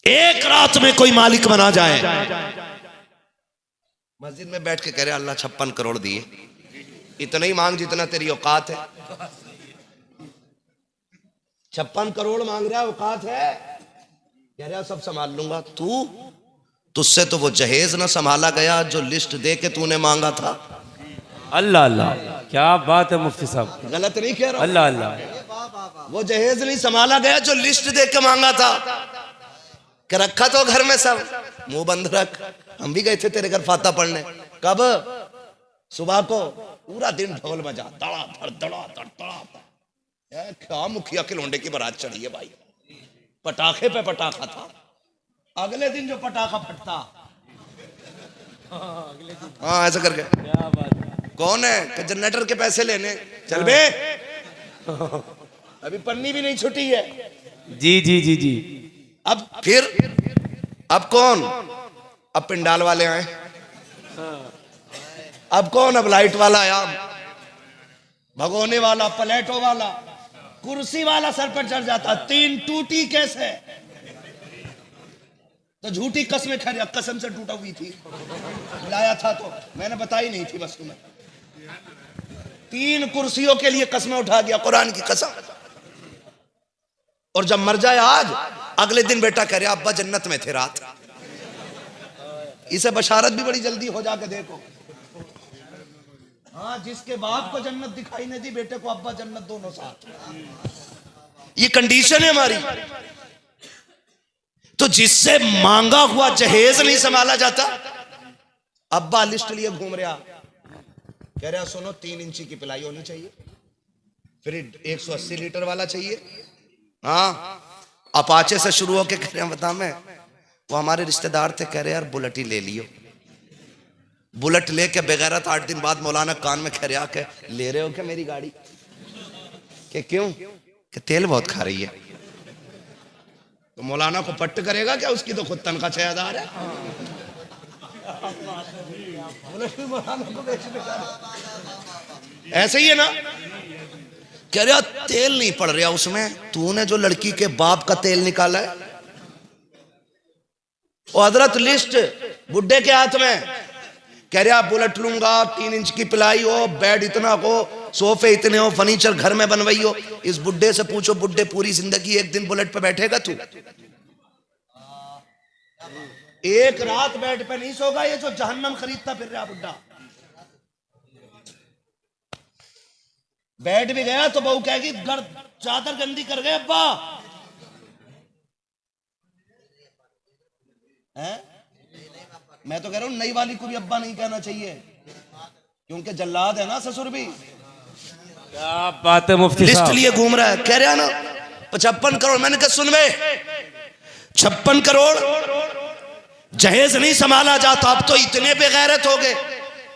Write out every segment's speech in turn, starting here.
एक रात में कोई मालिक बना जाए। मस्जिद में बैठ के कह रहे अल्लाह 56 करोड़ दिए, इतना ही मांग जितना तेरी औकात है। 56 करोड़ मांग रहा है, औकात है? कह रहा सब संभाल लूंगा। तुझसे तो वो जहेज ना संभाला गया जो लिस्ट दे के तूने मांगा था। अल्लाह अल्लाह, क्या बात है मुफ्ती साहब, गलत नहीं कह रहा? अल्लाह अल्लाह। वो जहेज नहीं संभाला गया जो लिस्ट दे के मांगा था। कि रखा तो घर में सब, मुंह बंद रख। हम भी गए थे तेरे घर फाता पढ़ने। कब? सुबह को। पूरा दिन ढोल बजा, धड़ाधड़ धड़ाधड़ धड़ाधड़। क्या मुखिया के लोंडे की बारात चढ़ी है भाई, पटाखे पे पटाखा था। अगले दिन जो पटाखा फटता, हाँ ऐसा करके, क्या बात है। कौन है कि जनरेटर के पैसे लेने चल बे। अभी पन्नी भी नहीं छुटी है। जी जी जी जी। अब फिर अब कौन? अब पिंडाल वाले आए। अब कौन? अब लाइट वाला आया, भगोने वाला, प्लेटो वाला, कुर्सी वाला सर पर चढ़ जाता। 3 टूटी कैसे? तो झूठी कसमें खा रही, कसम से टूटा हुई थी, लाया था तो मैंने बताई नहीं थी बस तुम्हें। 3 कुर्सियों के लिए कसमें उठा गया, कुरान की कसम। और जब मर जाए आज, अगले दिन बेटा कह रहा अब्बा जन्नत में थे रात। इसे बशारत भी बड़ी जल्दी हो जाके देखो। हाँ, जिसके बाप को जन्नत दिखाई नहीं दी, बेटे को अब्बा जन्नत, दोनों साथ। ये कंडीशन है हमारी। तो जिससे मांगा हुआ जहेज नहीं संभाला जाता, अब्बा लिस्ट लिए घूम रहा, कह रहा सुनो 3 इंची की पिलाई होनी चाहिए, फिर 180 लीटर वाला चाहिए। हाँ, अपाचे से शुरू होके कह रहे हैं बता मैं, वो हमारे रिश्तेदार थे, कह रहे यार बुलेट ही ले लियो। बुलेट लेके बेगैरत 8 दिन बाद मौलाना कान में कह रहा के ले रहे हो क्या मेरी गाड़ी? कि क्यों? कि तेल बहुत खा रही है। तो मौलाना को पट्ट करेगा क्या? उसकी तो खुद तनख्वाह 6000 है। ऐसे ही है ना? कह रहा तेल नहीं पड़ रहा उसमें, तूने जो लड़की के बाप का तेल निकाला है। और हजरत लिस्ट बुड्ढे के हाथ में, कह रहा बुलेट लूंगा, 3 इंच की पिलाई हो, बेड इतना हो, सोफे इतने हो, फर्नीचर घर में बनवाई हो। इस बुड्ढे से पूछो, बुड्ढे पूरी जिंदगी एक दिन बुलेट पे बैठेगा तू? एक रात बेड पे नहीं सोगा ये जो जहन्नम खरीदता फिर रहा बुड्ढा। बेड भी गया तो बहू कहेगी चादर गंदी कर गए अब्बा। मैं तो कह रहा हूं नई वाली को भी अब्बा नहीं कहना चाहिए, क्योंकि जल्लाद है ना ससुर भी। क्या बात है मुफ्ती साहब, लिस्ट लिए घूम रहा है, कह रहा ना 55 करोड़। मैंने कहा सुन बे, 56 करोड़ जहेज नहीं संभाला जाता। अब तो इतने बेगैरत हो गए।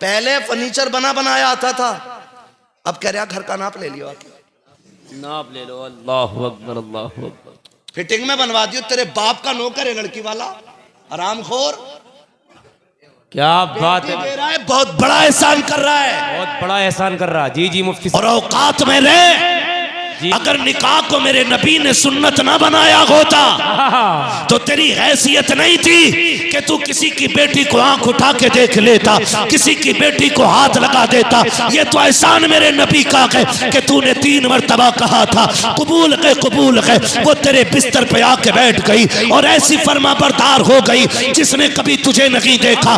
पहले फर्नीचर बना बनाया आता था, अब कह रहा घर का नाप ले लियो, आके नाप ले लो। अल्लाह अकबर, अल्लाह अकबर। फिटिंग में बनवा दियो। तेरे बाप का नौकर है लड़की वाला, हरामखोर। क्या बात है, दे रहा है, बहुत बड़ा एहसान कर रहा है, बहुत बड़ा एहसान कर रहा। जी जी मुफ्ती साहब। और औकात में रहे। अगर निकाह को मेरे नबी ने सुन्नत ना बनाया होता तो तेरी हैसियत नहीं थी कि तू किसी की बेटी को आंख उठा के देख लेता, किसी की बेटी को हाथ लगा देता। ये तो एहसान मेरे नबी का है कि तूने 3 मरतबा कहा था कबूल है कबूल है। वो तेरे बिस्तर पे आके बैठ गई और ऐसी फर्माबरदार हो गई जिसने कभी तुझे नहीं देखा,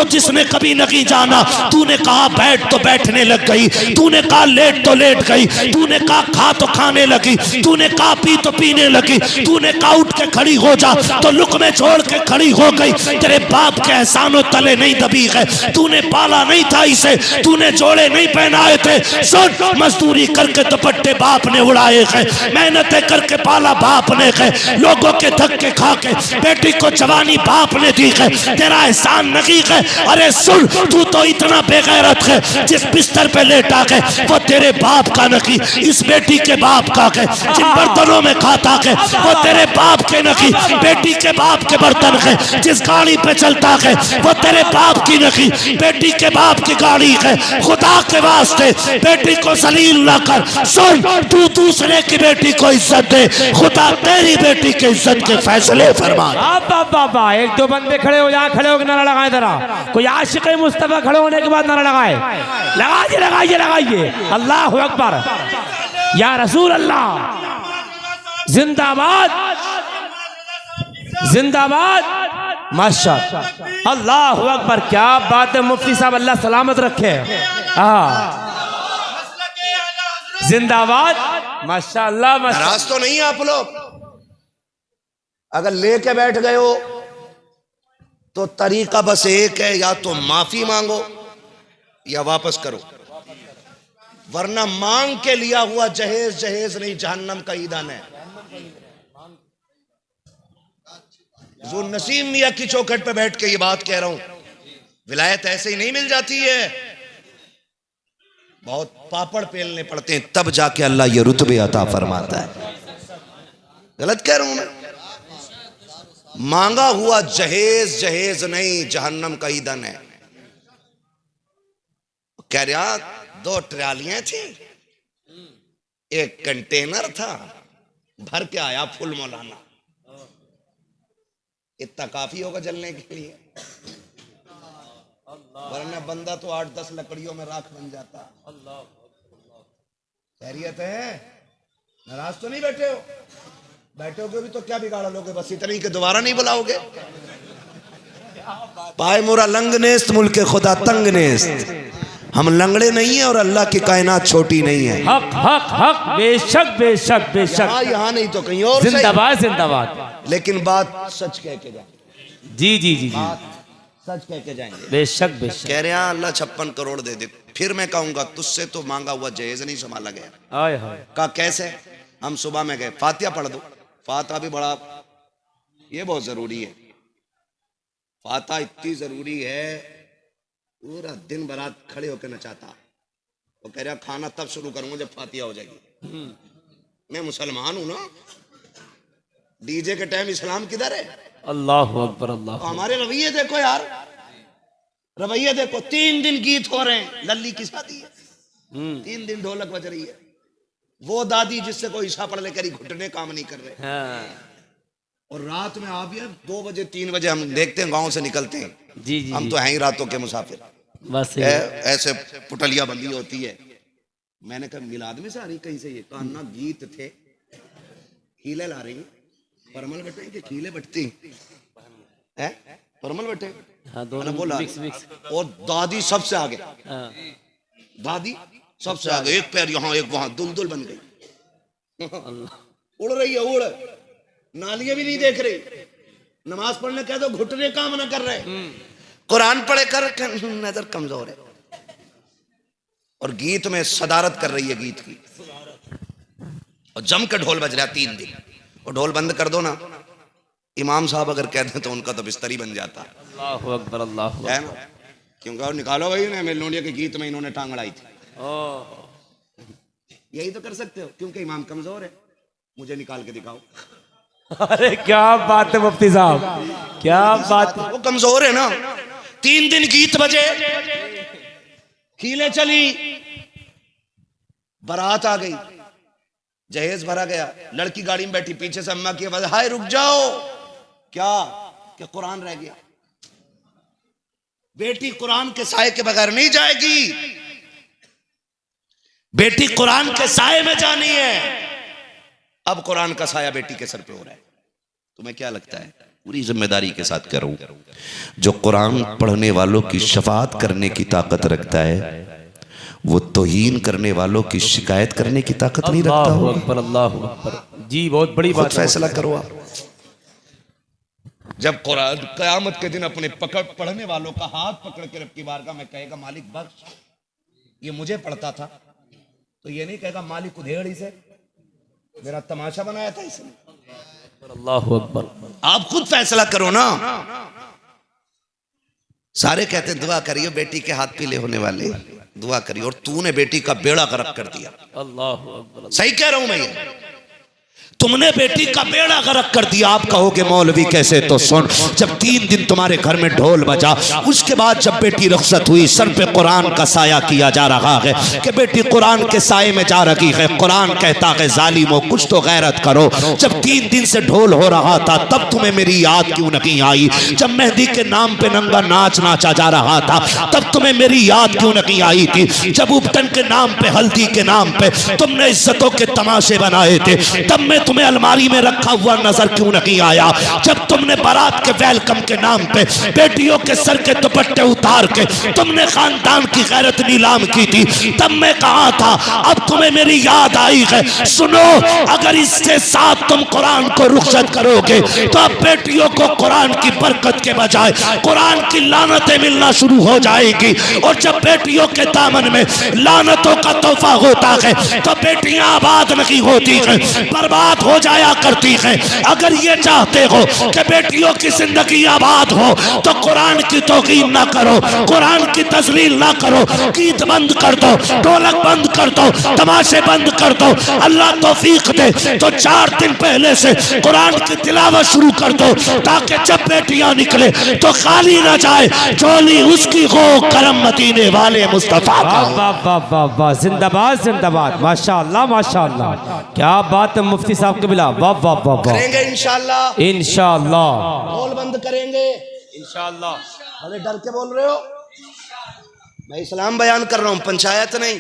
जिसने कभी नहीं जाना। तूने कहा बैठ तो बैठने लग गई, तूने कहा लेट तो लेट गई, तूने कहा खा तो खाने लगी, तूने कहा पी तो पीने लगी, तूने कहा उठ के खड़ी हो जा तो लुक़मे छोड़ के खड़ी हो गई। तेरे बाप के एहसानों तले नहीं दबी है, तूने पाला नहीं था इसे, तूने जोड़े नहीं पहनाए थे। सुन, मजदूरी करके दुपट्टे बाप ने उड़ाए हैं, मेहनतें करके पाला बाप ने है, लोगों के धक्के खा के बेटी को जवानी बाप ने दी है, तेरा एहसान नहीं है। अरे सुन, तू तो इतना बेगैरत है, जिस बिस्तर पे लेटा है वो तेरे बाप का नहीं, इस बेटी के बाप का है, जिन बर्तनों में खाता है वो तेरे बाप के नहीं, बेटी के बाप के बर्तन है, जिस गाड़ी पे चलता है वो तेरे बाप की नहीं, बेटी के बाप की गाड़ी है। खुदा के वास्ते बेटी को जलील ना कर। सुन, तू दूसरे की बेटी को इज्जत दे, खुदा तेरी बेटी के इज्जत के फैसले फरमा। बाबा एक दो बंदे खड़े हो, यहाँ खड़े होकर नारा लगाए जरा, कोई आशिक मुस्तफा खड़े होने के बाद नारा लगाए, लगाइए लगाइए लगाइए, अल्लाह अकबर, या रसूल अल्लाह, जिंदाबाद जिंदाबाद, माशाअल्लाह, अल्लाह अकबर। क्या बात है मुफ्ती साहब, अल्लाह सलामत रखे। जिंदाबाद, माशाअल्लाह। नाराज तो नहीं आप लोग? अगर लेके बैठ गए हो तो तरीका बस एक है, या तो माफी मांगो या वापस करो, वरना मांग के लिया हुआ जहेज जहेज नहीं, जहन्नम का ईंधन है। जो नसीम मियां की चौखट पे बैठ के ये बात कह रहा हूं, विलायत ऐसे ही नहीं मिल जाती है, बहुत पापड़ पेलने पड़ते हैं, तब जाके अल्लाह ये रुतबे अता फरमाता है। गलत कह रहा हूं मैं? मांगा हुआ जहेज जहेज नहीं, जहन्नम का ईंधन है। कह रहा 2 ट्रालियां थी, एक कंटेनर था, भर के आया फुल मौलाना। इतना काफी होगा जलने के लिए, वरना बंदा तो 8-10 लकड़ियों में राख बन जाता। खैरियत है? नाराज तो नहीं बैठे हो? बैठोगे भी तो क्या बिगाड़ लोगे? बस इतनी के दोबारा नहीं बुलाओगे? पाए मोरा लंग नेस्त, मुल्के खुदा तंग नेस्त। हम लंगड़े नहीं है और अल्लाह की कायनात छोटी नहीं है। हक हक हक, बेशक बेशक बेशक, यहाँ नहीं तो कहीं और। जिंदाबाद जिंदाबाद। लेकिन बात सच कह के जाएंगे। जी जी जी जी, सच कह के जाएंगे। बेशक बेशक। कह रहे हैं अल्लाह 56 करोड़ दे दे, फिर मैं कहूंगा तुझसे तो मांगा हुआ जहेज नहीं संभाला गया। आए हाय, कहा कैसे? हम सुबह में गए, फातिहा पढ़ दो। फातिहा भी बड़ा, ये बहुत जरूरी है, फातिहा इतनी जरूरी है, पूरा दिन बरात खड़े होकर नचाता। वो कह रहा खाना तब शुरू करूंगा जब फातिहा हो जाएगी। मैं मुसलमान हूं ना, डीजे के टाइम इस्लाम किधर है? अल्लाह अकबर, अल्लाह। तो हमारे रवैये देखो यार, रवैये देखो। 3 दिन गीत हो रहे हैं, लल्ली की शादी है, 3 दिन ढोलक बज रही है। वो दादी जिससे कोई ईशा पढ़ लेकर घुटने काम नहीं कर रहे। और रात में आप 2 बजे 3 बजे हम देखते हैं, गांव से निकलते हैं। जी जी, हम तो हैं ही रातों के मुसाफिर। बस ऐसे पुटलिया बंदी होती है। मैंने कहा मिलाद में से आ रही कहीं से? ये कान्ना गीत थे, खीले ला रही, परमल बटे के खीले बटती है, परमल बटे। हाँ, दोनों बोला मिक्स मिक्स। और दादी सबसे आगे, दादी सबसे आगे, एक पैर यहाँ एक वहां, दुलदुल बन गई। उड़ रही है, उड़, नालियां भी नहीं देख रही। नमाज पढ़ने कह दो, घुटने काम ना कर रहे। कुरान पढ़े कर, नजर कमजोर है। और गीत में सदारत कर रही है गीत की, और जम के ढोल बज रहा 3 दिन। और ढोल बंद कर दो ना, इमाम साहब अगर कहते तो उनका तो बिस्तर ही बन जाता। अल्लाह अकबर, अल्लाह है ना? क्योंकि निकालो भाई ना, मेलोडिया के गीत में इन्होंने टांग अड़ाई थी। यही तो कर सकते हो, क्योंकि इमाम कमजोर है। मुझे निकाल के दिखाओ। अरे क्या बात है मुफ्ती साहब, क्या बात। वो कमजोर है ना। 3 दिन गीत बजे, खीले चली, बारात आ गई, जहेज भरा गया, लड़की गाड़ी में बैठी, पीछे से अम्मा की आवाज, हाय रुक जाओ। क्या? कि कुरान रह गया। बेटी कुरान के साए के बगैर नहीं जाएगी, बेटी कुरान के साए में जानी है। अब कुरान का साया बेटी के सर पे हो रहा है। तुम्हें क्या लगता है? पूरी जिम्मेदारी के साथ कह रहा हूं, जो कुरान पढ़ने वालों की शफाअत करने की ताकत रखता है, वो तौहीन करने वालों की शिकायत करने की ताकत नहीं रखता। अल्लाह अकबर, अल्लाह अकबर। जी बहुत बड़ी बात। फैसला करो आप। जब कुरान कयामत के दिन अपने पढ़ने वालों का हाथ पकड़ के रब की बारगाह में कहेगा, मालिक बख्श, ये मुझे पढ़ता था, तो ये नहीं कहेगा मालिक उधेड़ी से मेरा तमाशा बनाया था इसने। अल्लाह अकबर। आप खुद फैसला करो ना। सारे कहते दुआ करिए बेटी के हाथ पीले होने वाले, दुआ करी, और तूने बेटी का बेड़ा गर्क कर दिया। अल्लाह सही कह रहा हूं मैं, ये तुमने बेटी का बेड़ा गर्क कर दिया। आप कहोगे मौलवी कैसे, तो सुन, जब 3 दिन तुम्हारे घर में ढोल बजा, उसके बाद जब बेटी रुखसत हुई, सर पे कुरान का साया किया जा रहा है कि बेटी कुरान के साये में जा रही है। कुरान कहता है जालिमो कुछ तो गैरत करो। जब 3 दिन से ढोल हो रहा था, तब तुम्हें मेरी याद क्यों नहीं आई? जब मेहंदी के नाम पे नंगा नाच नाचा जा रहा था, तब तुम्हें मेरी याद क्यों नहीं आई थी? जब उपटन के नाम पे, हल्दी के नाम पे तुमने इज्जतों के तमाशे बनाए थे, तब मैं तुम्हें अलमारी में रखा हुआ नजर क्यों नहीं आया? जब तुमने बारात के वेलकम के नाम पे बेटियों के सर के दुपट्टे उतार के तुमने खानदान की गैरत नीलाम की थी, तब मैं कहा था अब तुम्हें मेरी याद आई है। सुनो, अगर इसके साथ तुम कुरान को रुखसत करोगे तो अब बेटियों को कुरान की बरकत के बजाय कुरान की लानतें मिलना शुरू हो जाएगी। और जब बेटियों के दामन में लानतों का तोहफा होता है तो बेटियां आबाद नहीं होती हैं, बर्बाद हो जाया करती है। अगर ये चाहते हो कि बेटियों की जिंदगी आबाद हो तो कुरान की तौकीन ना करो, कुरान की तजलील ना करो, गीत बंद कर दो, ढोलक बंद कर दो, तमाशे बंद कर दो। अल्लाह तौफीक दे तो 4 दिन पहले से कुरान की तिलावत शुरू कर दो, ताकि जब बेटियां निकले तो खाली ना जाए, झोली उसकी हो करम मदीने वाले मुस्तफा का। वाह वाह वाह वाह, जिंदाबाद जिंदाबाद, माशाअल्लाह माशाअल्लाह, क्या बात है मुफ्ती साहब के बिला। वाह वाह वाह वाह, करेंगे इंशाअल्लाह, इंशाअल्लाह, ढोल बंद करेंगे इंशाअल्लाह। अरे डर के बोल रहे हो? मैं इस्लाम बयान कर रहा हूं, पंचायत नहीं।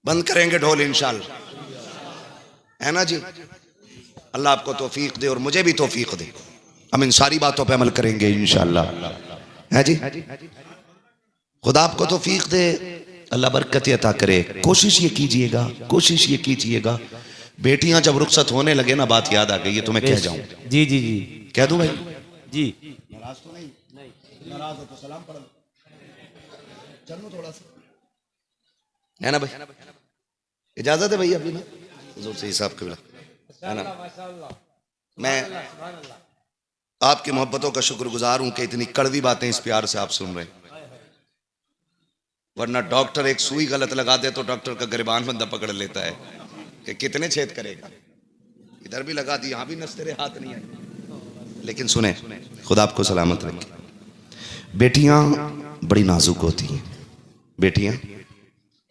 बंद करेंगे ढोल इंशाअल्लाह, है ना जी? अल्लाह आपको तौफीक दे और मुझे भी तौफीक दे, हम इन सारी बातों पे अमल करेंगे इंशाअल्लाह, है जी? खुदा आपको तौफीक दे, अल्लाह बरकत अता करे। कोशिश ये कीजिएगा, कोशिश ये कीजिएगा, बेटियां जब रुखसत होने लगे ना, बात याद आ गई, ये तुम्हें कह जाऊं। जी जी जी, कह दूं भाई? जी, नाराज तो नहीं? नाराज हो तो सलाम पढ़ लो, चलो थोड़ा सा, है ना भाई? इजाजत है भाई अभी ना, हुजूर से हिसाब कबीला, है ना? मैं आपकी मोहब्बतों का शुक्रगुजार हूं कि इतनी कड़वी बातें इस प्यार से आप सुन रहे हैं। वरना डॉक्टर एक सुई गलत लगा दे तो डॉक्टर का गिरबान बंदा पकड़ लेता है कि कितने छेद करेगा, इधर भी लगा दी, यहां भी नस तेरे हाथ नहीं आई। लेकिन सुने, खुदा आपको सलामत रखे। बेटियां बड़ी नाजुक होती हैं, बेटियां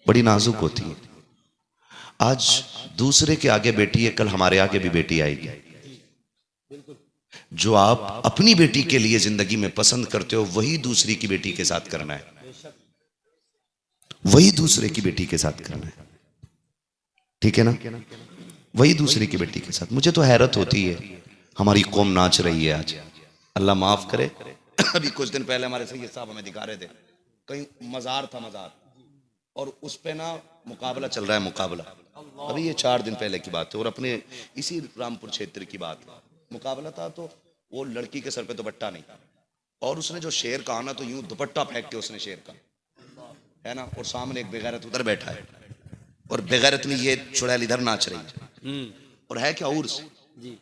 बड़ी नाजुक होती हैं। आज दूसरे के आगे बेटी है, कल हमारे आगे भी बेटी आएगी। जो आप अपनी बेटी के लिए जिंदगी में पसंद करते हो, वही दूसरी की बेटी के साथ करना है, वही दूसरे की बेटी के साथ करना है, ठीक है ना? वही दूसरे की बेटी के साथ। मुझे तो हैरत होती है, हमारी कौम नाच रही है आज, अल्लाह माफ करे। अभी कुछ दिन पहले हमारे सैयद साहब हमें दिखा रहे थे, कहीं मजार था, मजार, और उस पे ना मुकाबला चल रहा है, मुकाबला। अभी ये 4 दिन पहले की बात है, और अपने इसी रामपुर क्षेत्र की बात है। मुकाबला था तो वो लड़की के सर पे दुपट्टा नहीं था, और उसने जो शेर कहा ना, तो यूं दुपट्टा फेंक के उसने शेर कहा, है ना? और सामने एक बेगैरत उधर बैठा है, और बेगैरत में ये चुड़ैल इधर नाच रही है, और है क्या उर्स जी।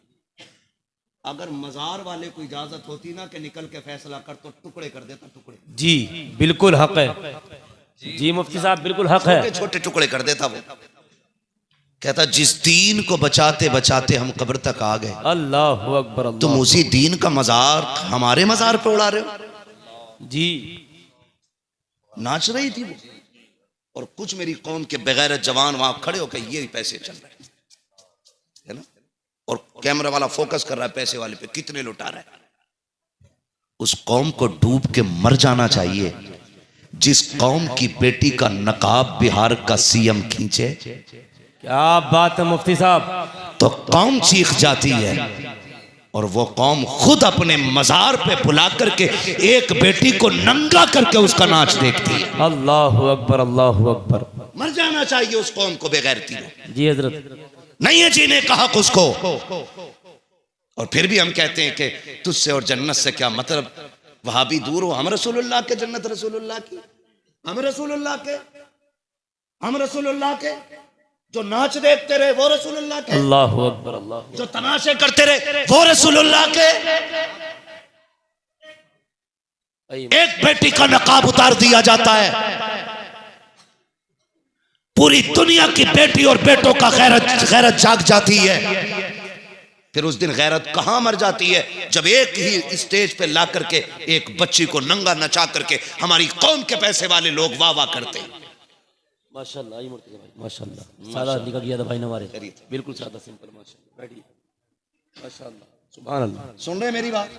अगर मजार वाले को इजाजत होती ना कि निकल के फैसला कर, तो टुकड़े कर देता, टुकड़े। जी बिल्कुल हक है, जी मुफ्ती साहब बिल्कुल हक है, छोटे छोटे टुकड़े कर देता। वो कहता जिस दीन को बचाते बचाते हम कब्र तक आ गए, अल्लाहु अकबर, तुम उसी दीन का मजार हमारे मजार पे उड़ा रहे हो। जी नाच रही थी वो, और कुछ मेरी कौम के बगैर जवान वहां खड़े होकर ये पैसे चल रहे है ना, और कैमरा वाला फोकस कर रहा है पैसे वाले पे, कितने लुटा रहा है। उस कौम को डूब के मर जाना चाहिए जिस कौम की बेटी का नकाब बिहार का सीएम खींचे। क्या बात है मुफ्ती साहब, तो कौम चीख जाती है, और वो कौम खुद अपने मजार पे बुला करके एक बेटी को नंगा करके उसका नाच देखती है। अल्लाहु अकबर, अल्लाहु अकबर। मर जाना चाहिए उस कौम को बेगैरती में। जी हजरत, नहीं है जीने का हक उसको। और फिर भी हम कहते हैं कि तुझसे और जन्नत से क्या मतलब, वहां भी दूर हो, हम रसूलुल्लाह के, जन्नत रसूलुल्लाह की, हम रसूलुल्लाह के, हम रसूलुल्लाह के। जो नाच देखते रहे वो रसूलुल्लाह के, अल्लाहु अकबर, अल्लाह। जो तमाशे करते रहे वो रसूलुल्लाह के। एक बेटी का नकाब उतार दिया जाता है, पूरी दुनिया की बेटी और बेटों का गैरत जाग जाती है। फिर उस दिन गैरत कहां मर जाती है, जब एक ही स्टेज पे ला करके एक बच्ची को नंगा नचा करके हमारी कौम के पैसे वाले लोग वाह वाह करते हैं। माशाल्लाह भाई, माशाल्लाह सादा निकाह किया था भाई ने हमारे, बिल्कुल सादा सिंपल, माशाल्लाह बैठिए, माशाल्लाह सुभान अल्लाह। सुन रहे मेरी बात?